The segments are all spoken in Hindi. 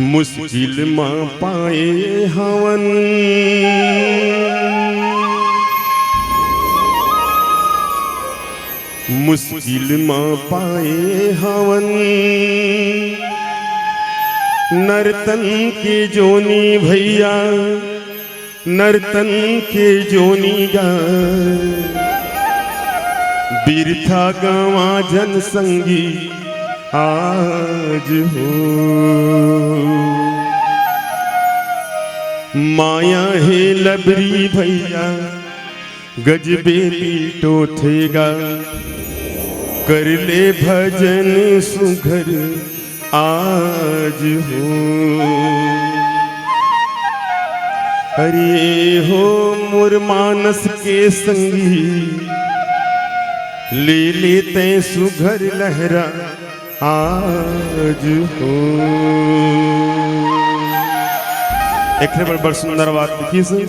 मुश्किल में पाए हवन मुश्किल में पाए हवन नर्तन के जोनी भैया नर्तन के जोनी गा बिरथा गवा जन संगी आज हो माया है लबरी भैया गजबे पीटो थेगा कर ले भजन सुघर आज हो अरे हो मोर मानस के संगी ले लेते सुघर लहरा आज हो। एक बड़ सुंदर बात लिखी से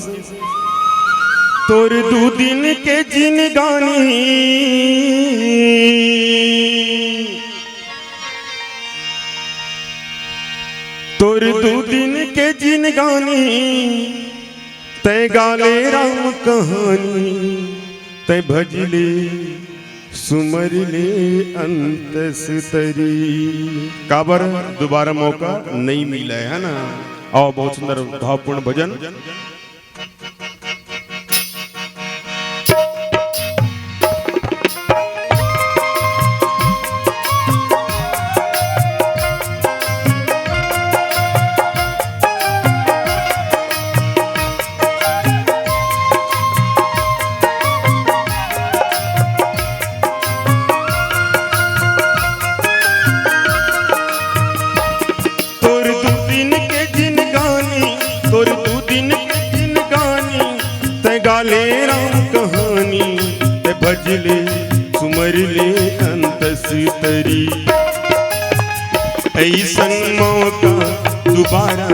तोर दू दिन के जिन गानी तोर दू दिन के जिन गानी तय गाले राम कहानी तय भजले सुमर ले अंतस तरी काबर दोबारा मौका नहीं मिला है ना। और बहुत सुंदर भावपूर्ण भजन गाले राम कहानी ते भजले सुमर ले अंतस तरी ऐसन मौका दोबारा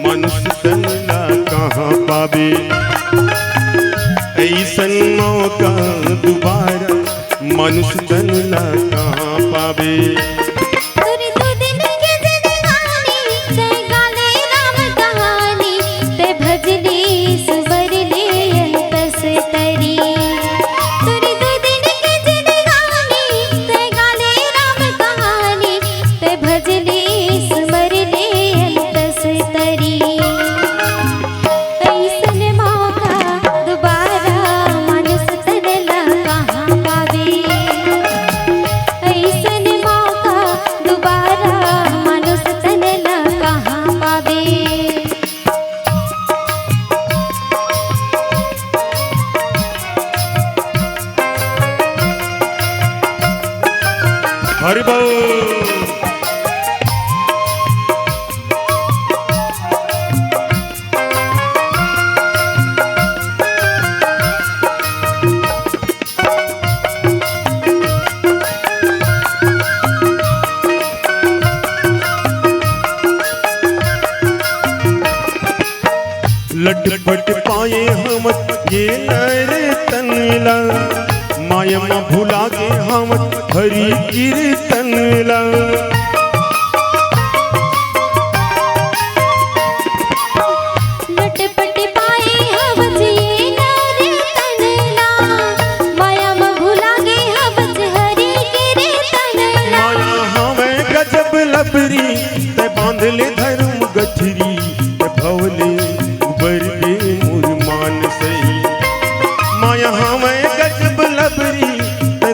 मनुष्य तनला कहाँ पावे ऐसन मौका दोबारा मनुष्य तनला कहाँ पावे। हरि बोल लटपट पाए हम ये नर तनला माया में भुला गे हम हरि कीर्तन ला लटपट पाए हम ये नर तनला माया में भुला गे हम हरि कीर्तन ला माया हमें गजब लबरी ते बांध ले धर्म गठरी ते भवले उबर दे मुरमान सही माया हमें गजब लबरी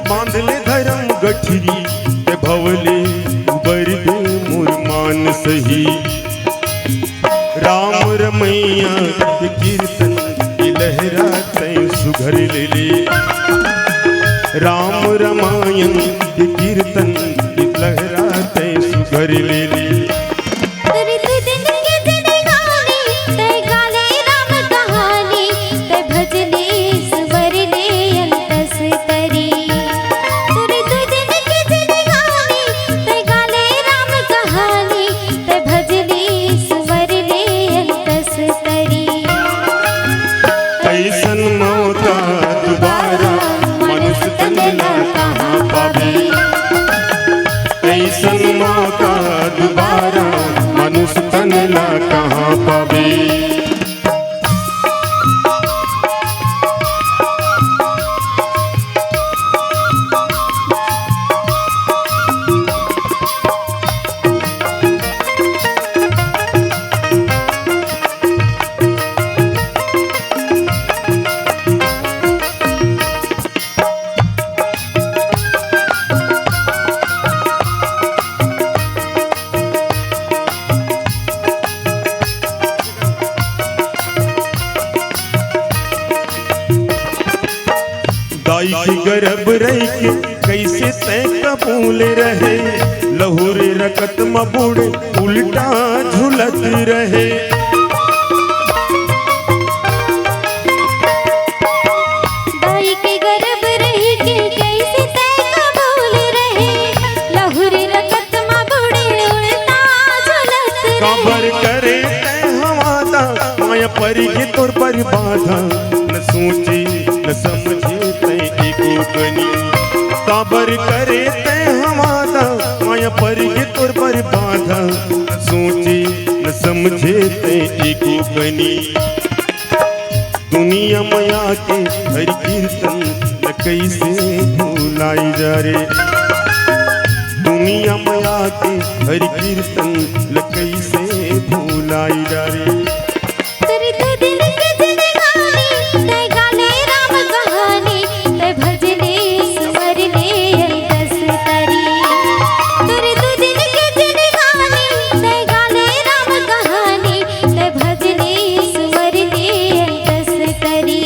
बांध ले धर्म गठरी ते भवले उबर दे मुरमान सही राम रमैया के कीर्तन की लहरा तय सुघर ले ले राम रामायण के कीर्तन की लहरा तय सुघर ले ले। ऐसन मौका दोबारा मनुष्य तनला कहाँ पावे ऐसन मौका कबूल रहे, लहुरे रकत में बूढ़ उल्टा झुलत रहे। दाई के गर्भ रही के कैसे तय कबूल रहे, लहुरे रकत में बूढ़ उल्टा झुलत रहे। काबर करे तय हवादा माया परी के तोर पर बाधा, न सोचे न समझे तय एको कनी। काबर करे तय हवादा माया परी के तोर पर बाधा, न सोचे न समझे तय एको कनी। दुनिया माया के हरि कीर्तन न कैसे भुलाई जा रे, दुनिया माया के हरि कीर्तन न कैसे भुलाई जा रे। तेरे दो दिन के जिंदगानी तय गाने राम कहानी, तय भजने सुमरने दस तरी। तेरे दो दिन के जिंदगानी तय गाने राम कहानी, तय भजने सुमरने दस तरी।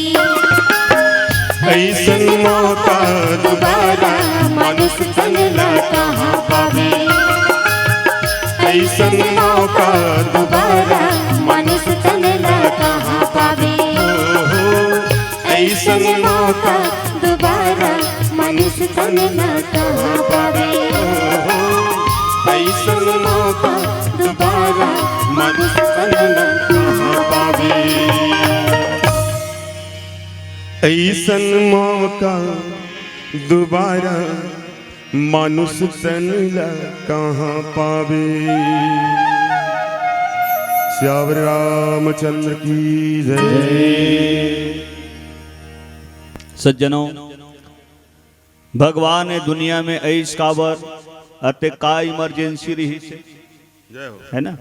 ऐसन मौका दोबारा मानुष तन ला कहाँ पावे, ऐसन मौका दोबारा मानुष तन ला कहाँ पावे। ऐसन मौका दोबारा मानुष तन ला कहाँ पावे। ऐसन मौका दोबारा मानुष तन ला कहाँ पावे। ऐसन मौका दोबारा मानुष तन ला कहाँ पावे। श्यावर रामचंद्र की जय। सज्जनों, भगवान ने दुनिया में ऐश काबर अते का इमरजेंसी रही से, है ना?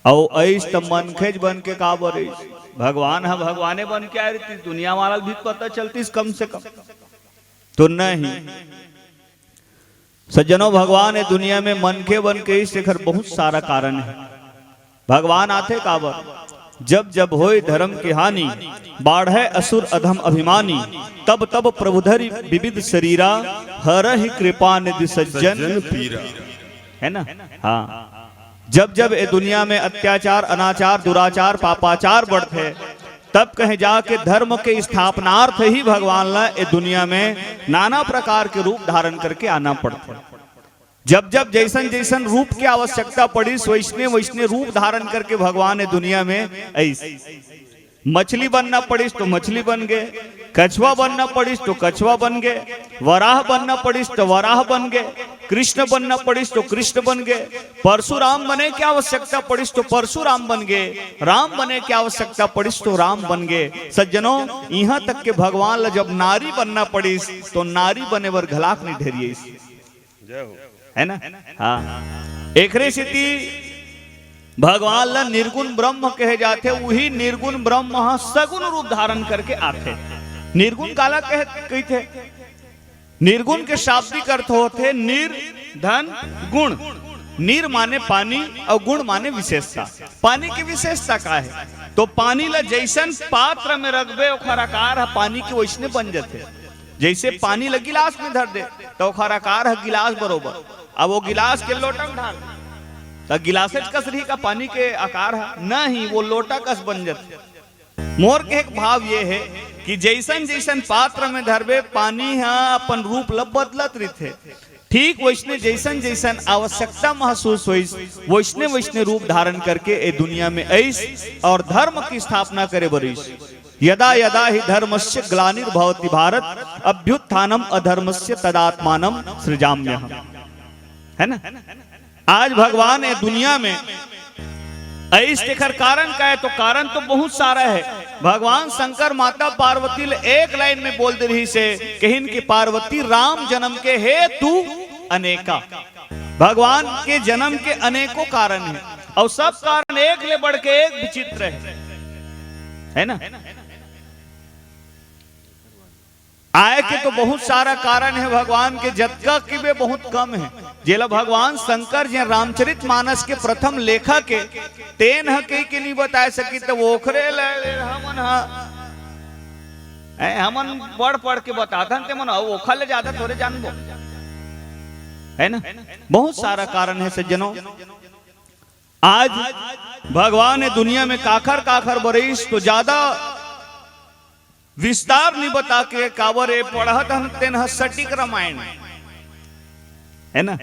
और ऐश तो मनखेज बन के काबर ऐश, भगवान है भगवाने बन के आए रहती, दुनिया वाला भी पता चलती कम से कम तो नहीं। सज्जनों, भगवान ने दुनिया में मनखे बन के शेखर बहुत सारा कारण है। भगवान आते काबर, जब जब होए धर्म की हानि, बाढ़े असुर अधम अभिमानी, तब तब प्रभुधरि विविध शरीरा, हरहि कृपा निधि सज्जन पीरा, है ना? हाँ, जब जब ये दुनिया में अत्याचार, अनाचार, दुराचार, पापाचार बढ़ते, तब कहीं जाके धर्म के स्थापनार्थ ही भगवान ला ये दुनिया में नाना प्रकार के रूप धारण करके आना पड़ता। जब जब जैसन जैसन रूप की आवश्यकता पड़ी, वैसने वैसने रूप धारण करके भगवान ने दुनिया में ऐसे मछली बनना पड़ी तो मछली बन गए, कछुआ बनना पड़ी तो कछुआ बन गए, वराह बनना पड़ी तो वराह बन गए, कृष्ण बनना पड़ी तो कृष्ण बन गए, परशुराम बने की आवश्यकता पड़ी तो परशुराम बन गए, राम बने की आवश्यकता पड़ी तो राम बन गए। सज्जनों, यहाँ तक के भगवान ला जब नारी बनना पड़ी तो नारी बने वर घलाक नहीं ढेरिए, है ना? हाँ, एकरे स्थिति भगवान ला निर्गुण ब्रह्म कहे जाते, वही निर्गुण ब्रह्म सगुण रूप धारण करके आते। निर्गुण काला कहते, निर्गुण के शाब्दिक अर्थ होते निर धन गुण। निर माने पानी और गुण माने विशेषता। पानी की विशेषता का है? तो पानी ला जैसन पात्र में रखबे ओखर आकार है पानी के वैसने बन जाते। जैसे पानी ला गिलास में धर दे तो ओखर आकार है गिलास बरोबर, अब वो गिलास के लोटा में ढाल तो गिलास कस रही का पानी के आकार है नहीं, वो लोटा कस बन जाते। मोर के एक भाव ये है कि जैसन जैसन पात्र में धरबे पानी है अपन रूप लब बदलत रहते, ठीक वैसने जैसन जैसन आवश्यकता महसूस हुई वैसने वैसने रूप धारण करके ए दुनिया में ऐस और धर्म की स्थापना करे बरिस। यदा यदा ही धर्मस्य ग्लानिर्भवति भारत, अभ्युत्थानम अधर्मस्य तदात्मानम सृजाम्यहम्, है ना? आज भगवान ए दुनिया में ऐस देकर कारण का है, तो कारण तो बहुत सारा है। भगवान शंकर माता पार्वती एक लाइन में बोल दे रही से कहिन की पार्वती राम जन्म के हेतु अनेका। भगवान के जन्म के अनेकों कारण हैं और सब कारण एक ले बढ़ के एक विचित्र है ना? आय के तो बहुत सारा कारण है भगवान के, जतका की वे बहुत कम है। जेला भगवान शंकर जी रामचरित मानस के प्रथम लेखक के तेन के नहीं बता सकी तो ओखरे हमन बड़ पढ़ के बताता ते मन ओखा ले ज्यादा थोड़े जानबो। है ना। बहुत सारा कारण है सज्जनों। आज भगवान ने दुनिया में काखर काखर बरिस तो ज्यादा विस्तार नहीं बता के कावरे पढ़त तेन सटीक रामायण है ना।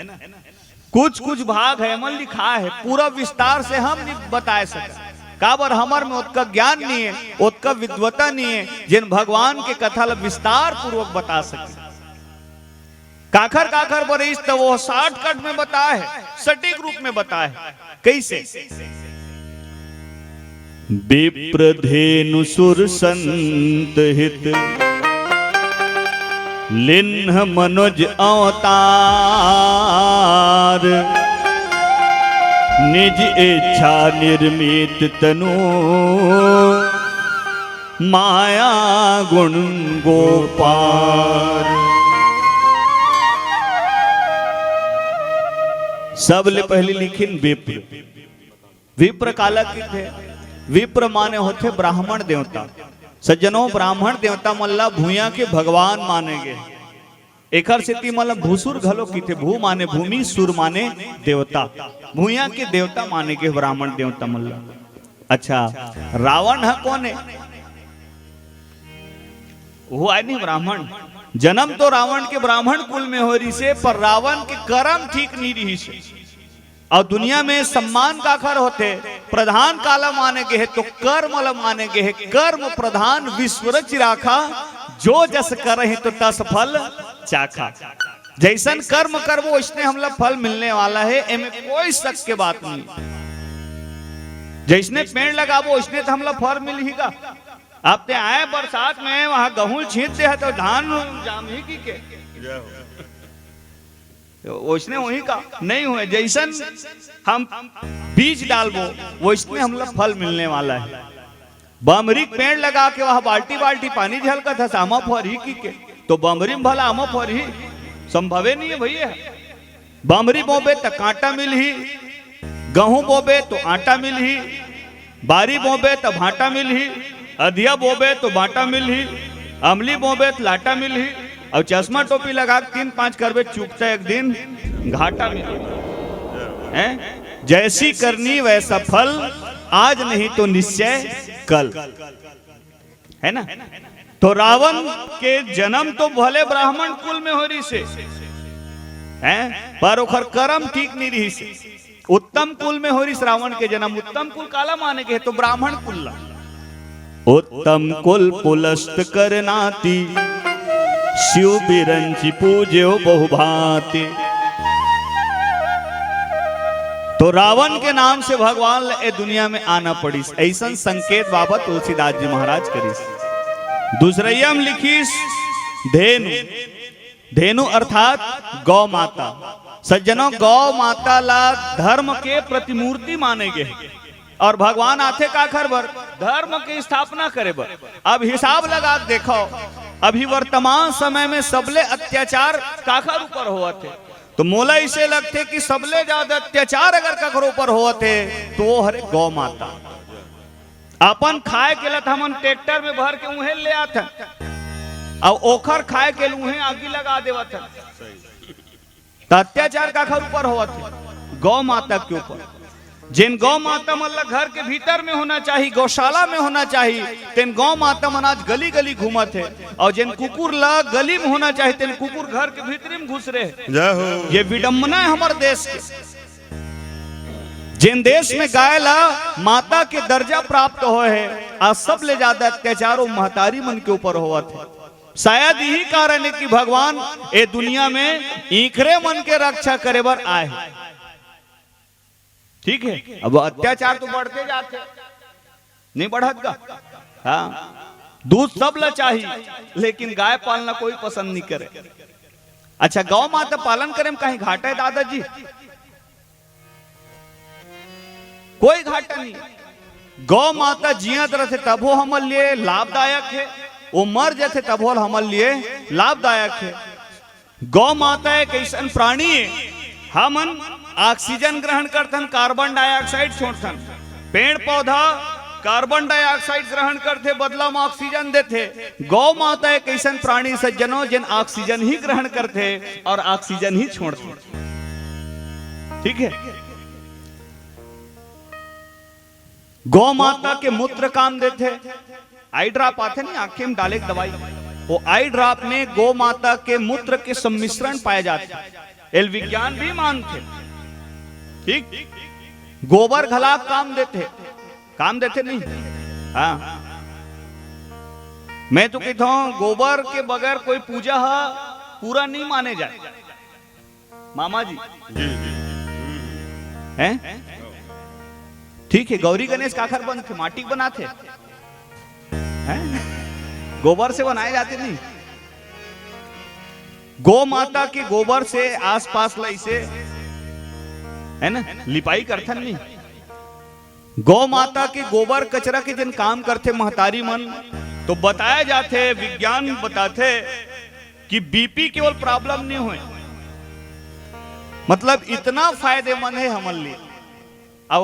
कुछ कुछ भाग है मन लिखा है, पूरा विस्तार से हम नहीं बता सके। काबर हमर में उसका ज्ञान नहीं है, उसका विद्वता नहीं है जिन भगवान के कथा विस्तार पूर्वक बता सके। काखर काखर बरिस तो वो शॉर्टकट में बताया है, सटीक रूप में बताया है। कैसे? विप्रधेनु सुर संत हित लिन्ह मनोज अवतार निज इच्छा निर्मित तनु माया गुण गोपार। सबले पहले लिखिन विप्र। विप्र काला की थे? विप्र माने होते ब्राह्मण देवता। सज्जनों, ब्राह्मण देवता मल्ला भूया के भगवान माने गए। एकर से मतलब भूसुर घलो की थे। भू माने भूमि, सुर माने देवता। भूया के देवता माने के ब्राह्मण देवता मल्ला। अच्छा, रावण है कौन है? वो आए नहीं ब्राह्मण। जन्म तो रावण के ब्राह्मण कुल में हो रही से, पर रावण के कर्म ठीक नहीं रही से। और दुनिया में सम्मान काखर होते प्रधान काला माने के है तो कर्म माने के है। कर्म प्रधान विश्व रच राखा, जो जस करे तो तस फल चाखा। जैसन कर्म करवो उसने हमला फल मिलने वाला है, एमे कोई शक के बात नहीं। जैसने पेड़ लगावो उसने तो हमला फल मिल ही का। आप ते आए बरसात में वहां गेहूं छींटते हैं तो धान जाम ही की के उसने वही का नहीं हुए। जैसन हम बीज डालबो वो इसमें हमला फल मिलने वाला है। बमरी पेड़ लगा के वहां बाल्टी बाल्टी पानी झलका था सामा फर ही की के, तो बमरी में भला आमा फर ही संभवे नहीं है भैया। बमरी बोबे तो कांटा मिल ही, गेहूं बोबे तो आटा मिल ही, बारी बोबे तो भाटा मिल ही, अधिया बोबे तो बाटा मिल ही, अमली बोबे तो लाटा मिल ही। और चश्मा टोपी लगा 3-5 करबे चूकता एक दिन घाटा मिल है। जैसी करनी वैसा फल, आज नहीं तो निश्चय कल, है ना। तो रावण के जन्म तो भले ब्राह्मण कुल में हो रही से हैं, पर ओखर कर्म ठीक नहीं रही से। उत्तम कुल में हो रही रावण के जन्म। उत्तम कुल काला माने के तो ब्राह्मण कुल। उत्तम कुल पुलस्त करनाती, शिव बिरंची पूज्यो बहुभांति। तो रावण के नाम से भगवान ए दुनिया में आना पड़ी। ऐसा संकेत बाबा तुलसीदास जी महाराज करीस। दूसरैया में लिखीस धेनु। धेनु अर्थात गौ माता। सज्जनों, गौ माता ला धर्म के प्रतिमूर्ति माने गए। और भगवान आते काखर बर धर्म की स्थापना करे बर। अब हिसाब लगा देखो, अभी वर्तमान समय में सबले अत्याचार काखर ऊपर हुआ थे। तो मोला इसे लगते कि सबले ज्यादा अत्याचार अगर काखर ऊपर हुआ थे तो वो हरे गौ माता। अपन खाए के लत हमन ट्रैक्टर में भर के उन्हें ले आते, और ओखर खाए के उन्हें आगी लगा देवत। तो अत्याचार काखर ऊपर हुआ थे? गौ माता के ऊपर। जिन गौ माता मतलब घर के भीतर में होना चाहिए, गौशाला में होना चाहिए, तेन गौ माता मन आज गली गली घूमत है। और जिन कुकुर ला गली में होना चाहिए, तेन कुकुर घर के भीतर में घुस रहे। ये विडम्बना है हमारे देश के। जिन देश में गाय ला माता के दर्जा प्राप्त हो है, आज सब ले ज्यादा अत्याचार महतारी मन के ऊपर हुआ थे। शायद यही कारण है कि भगवान ये दुनिया में ईखरे मन के रक्षा करे बर आए। ठीक है, अब अत्याचार तो बढ़ते जाते, नहीं बढ़त का। हाँ, दूध सब ला चाहिए, लेकिन गाय पालना कोई पसंद नहीं करे। अच्छा, गौ माता पालन करे में कहीं घाटा है दादाजी? कोई घाटा नहीं। गौ माता जियत रहते तबो हमारे लिए लाभदायक है, वो मर जाते तबो हमारे लिए लाभदायक है। गौ माता एक ऐसा प्राणी है, हमन ऑक्सीजन ग्रहण करथन, कार्बन डाइऑक्साइड छोड़थन। पेड़ पौधा कार्बन डाइऑक्साइड ग्रहण करते, बदला में ऑक्सीजन देते। गौ माता एक ऐसा प्राणी सज्जनों जिन ऑक्सीजन ही ग्रहण करते और ऑक्सीजन ही छोड़ते। ठीक है। गौ माता के मूत्र काम देते, आई ड्रॉप आते नहीं आंखें में डाले दवाई, वो आई ड्रॉप में गौ माता के मूत्र के सम्मिश्रण पाए जाते, एल विज्ञान भी मानते। ठीक, गोबर घलाक काम देते नहीं। हाँ, मैं तो कहता हूं गोबर के बगैर कोई पूजा पूरा नहीं माने जाए। मामा जी हैं, ठीक है। गौरी गणेश काखर बनते, माटी बनाते हैं, गोबर से बनाए जाते नहीं। गौ माता के गोबर से आसपास लइसे है ना लिपाई करथन नहीं। गौ माता के गोबर कचरा के जिन काम करते महतारी मन, तो बताया जाते, विज्ञान बताते कि बीपी केवल प्रॉब्लम नहीं हुए, मतलब इतना फायदेमंद है हमन लिए। अब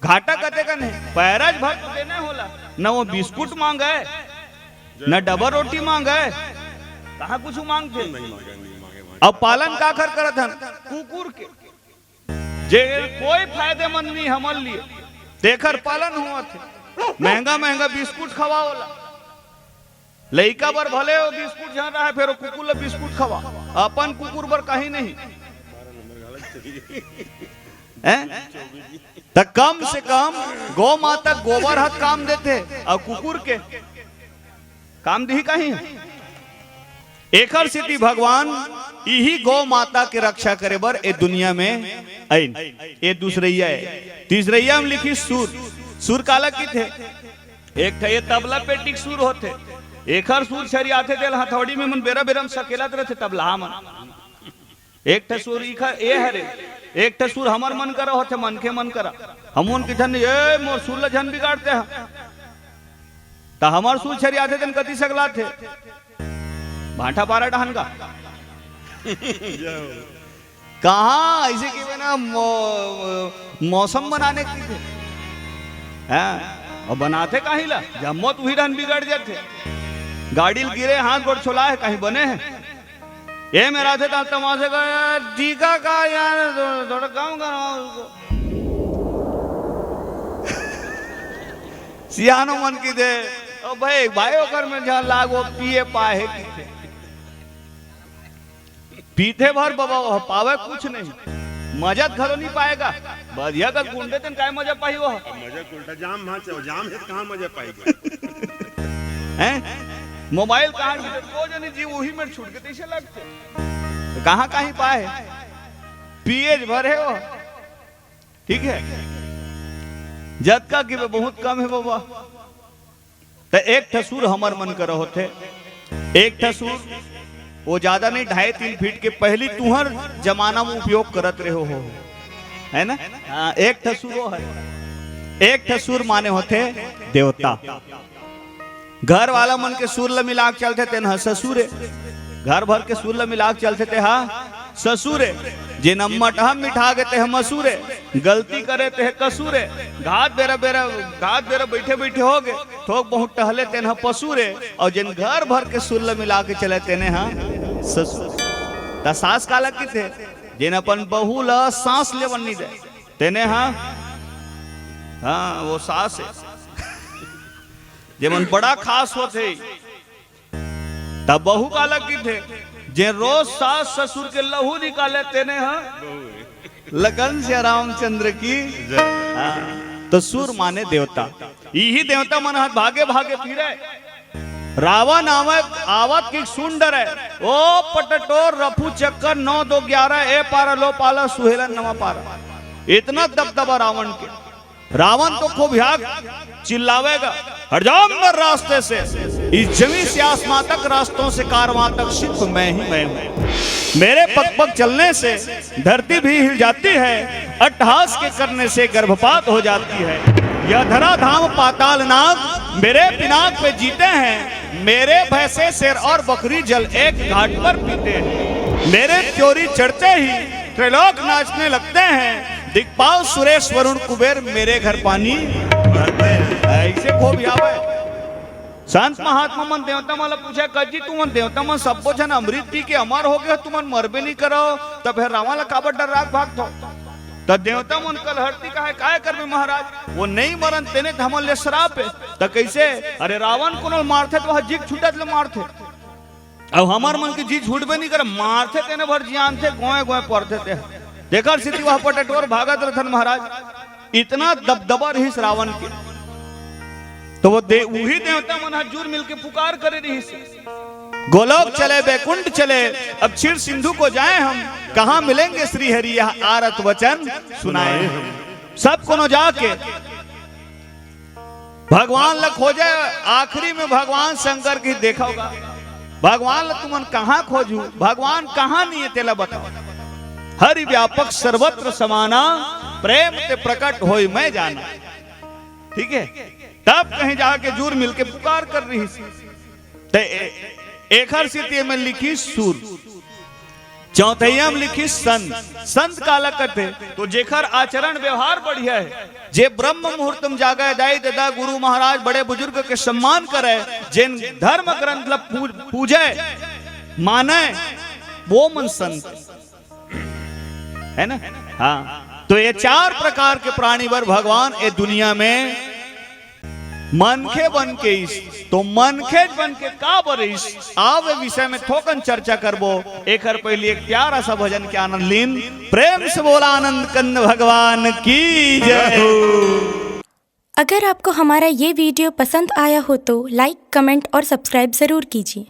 घाटा कते का नहीं, पैराज भर तो देना होला, न वो बिस्कुट मांगा है, न डबल रोटी मांगा है, कहा कुछ मांगते। अब पालन का करत हन कुकुर के, जे कोई फायदेमंद नहीं हमन लिए, देकर पालन हुआ थे। महंगा महंगा बिस्कुट खवाओला, लइका बर भले वो बिस्कुट जहाँ रहा है, फिर कुकुर ला बिस्कुट खवा, अपन कुकुर बर कहीं नहीं तो कम से कम गौ माता गोबर हाथ काम देते, और कुकुर के काम दी कहीं। एकर स्थिति भगवान यही गौ माता के रक्षा करे बर ए दुनिया में आइन। ये दूसरैया है। तीसरैया में लिखी सुर। सुर काला की थे, एक थे ये तबला पे टिक सुर होते, एकर सुर छरी आते दिल हथौड़ी में मन बेरा बेरम सकेला रहते तबला मन। एक थे सुर ये हरे, एक थे सुर हमर मन करा होते, मन के मन करा हमन किधन ये मोर सुर ला झन बिगाड़ते हैं, तो हमार सुर छरी आते दिन कति सकला थे भाटा पारा डहन का कहा ऐसे कि ना मौसम बनाने की थे, और बनाते कहीं ला जब मौत वही डहन बिगड़ जाते, गाड़ी गिरे हाथ गोड़ छोला है कहीं बने हैं। ये मेरा थे तमाशे का यार टीका का यार थोड़ा काम करो सियानो मन की दे भाई भाई होकर में जहाँ लागो पिए पाए की पीते भर बाबा वो पावे कुछ नहीं, मजा घरो नहीं पाएगा। बढ़िया का गुंडे तन काय मजा पाई वो मजा उल्टा जाम जाम है कहाँ मजा पाएगा हैं। मोबाइल कहाँ को जनी जी वही में छूट के तैसे लगते, तो कहाँ कहीं पाए पिए भर है वो। ठीक है, जद का कि बहुत कम है बाबा। तो एक ठसूर हमर मन कर होते, एक ठसूर वो ज्यादा नहीं 2.5-3 फीट के पहली तुहर जमाना में उपयोग करत रहे हो है ना। हाँ, एक ठसूर वो है। एक ठसूर माने होते देवता, घर वाला मन के सुर ल मिलाक चलते थे ना ससुरे, घर भर के सुर ल मिलाक चलते थे हाँ ससुरे, जे नम्मट हम मिठा गए थे मसूरे, गलती करे थे कसूरे, घात बेरा बैठे बैठे हो गए, थोक बहुत टहले थे ना पसूरे, और जिन घर भर के सुर ल मिला के चले थे ने हाँ ससुर। ता सास काला की थे, जिन अपन बहू ल सांस लेवन नहीं दे तेने हाँ वो सास है जेमन बड़ा खास होते। तब बहू काला की थे, जे रोज सास ससुर के लहू निकाले तेने हाँ लगन से रामचंद्र की। तो सुर माने देवता, यही देवता मन हाथ भागे भागे फिरे। रावण नामक आवत की सुंदर है, ओ पटटोर रफू चक्कर 9 2 11 ए पारा लो पाला सुहेलन नवा पारा। इतना दबदबा रावण के, रावण तो खूब याग चिल्लावेगा हट जाओ अंदर रास्ते से, इस जमीन से आसमां तक रास्तों से कारवां तक सिर्फ मैं ही मैं हूं। मेरे पग पग चलने से धरती भी हिल जाती है, अट्टहास के करने से गर्भपात हो जाती है। यह धरा धाम पाताल नाग मेरे पिनाक पे जीते हैं, मेरे भैंसे शेर और बकरी जल एक घाट पर पीते हैं। मेरे त्योरी चढ़ते ही त्रिलोक नाचने लगते हैं, दिक्पाल सुरेश वरुण कुबेर मेरे घर पानी ऐसे खूब आवे। संत महात्मा मन देवता मला पूछा कजी तुम देवता मन सब जन अमृत पी के अमर हो गए, तुम मरबे नहीं करो तब है रावण ला काबर डर राग भाग थो त देवता मन कल हरती का है काय करबे महाराज वो नहीं मरन तेने त हमन ले श्राप है त कैसे अरे रावण कोनो मारथे तो जीक छूटत ले मारथे अब हमार मन की जी छूटबे नहीं करे मारथे तेने भर जियान थे गोए गोए पड़थे ते देखर सिटी वहां पटटोर भागत रथन महाराज इतना दबदबा रही रावण के तो वो वही देवता मन हजूर मिलके पुकार करे रही गोलोक चले बैकुंठ चले अब क्षीर सिंधु को जाए हम कहां मिलेंगे श्री हरि यह आरत वचन सुनाए हम सब को जाके भगवान लग खोजे आखिरी में भगवान शंकर की देखा होगा भगवान लग तुमन कहां खोजू भगवान कहां नहीं है तेला बताओ हरि व्यापक सर्वत्र समाना प्रेम ते प्रकट होई मैं जाना ठीक है तब कहीं जाके जूर मिलके पुकार कर रही ते एक हर स्थिति में लिखी सुर चौथैया में लिखी संत संत काला करते तो जेखर आचरण व्यवहार बढ़िया है जे ब्रह्म मुहूर्त में जागा दाई दादा गुरु महाराज बड़े बुजुर्ग के सम्मान करे जिन धर्म ग्रंथ पूजे माने वो मन संत है ना हाँ तो ये चार प्रकार के प्राणी वर भगवान ये दुनिया में मनखे बन के इस तो मनखे बन के का बरिस आवे विषय में थोकन चर्चा करबो एक हर पहले एक प्यारा सा भजन के आनंद लीन प्रेम से बोला आनंद कंद भगवान की जय हो। अगर आपको हमारा ये वीडियो पसंद आया हो तो लाइक कमेंट और सब्सक्राइब ज़रूर कीजिए।